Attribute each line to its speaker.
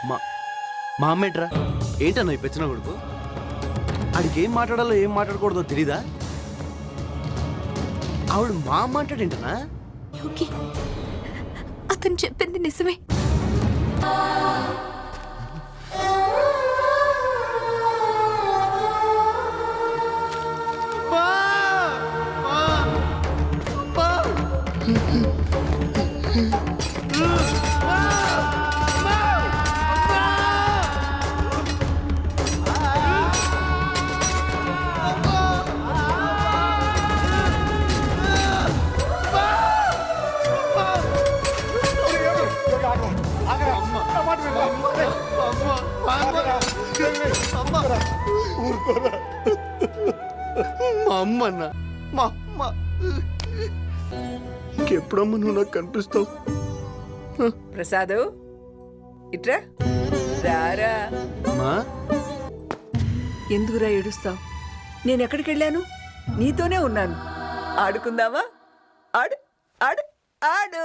Speaker 1: మా మా అమ్మ ఏంట్రా? ఏంటన్నా ఈ పెచ్చిన కొడుకు? ఆడికి ఏం మాట్లాడాలో ఏం మాట్లాడకూడదో తెలీదా? ఆవిడ మా అమ్మ అంటాడేంటనా?
Speaker 2: యోగి, అతను చెప్పింది నిజమే.
Speaker 1: మా అమ్మ అన్న, మా అమ్మ. ఇంకెప్పుడమ్మా నువ్వు నాకు కనిపిస్తావు?
Speaker 3: ప్రసాదు, ఇట్రా రారా.
Speaker 1: అమ్మా,
Speaker 3: ఎందుకురా ఏడుస్తావు? నేను ఎక్కడికి వెళ్ళాను? నీతోనే ఉన్నాను. ఆడుకుందామా? ఆడు ఆడు ఆడు.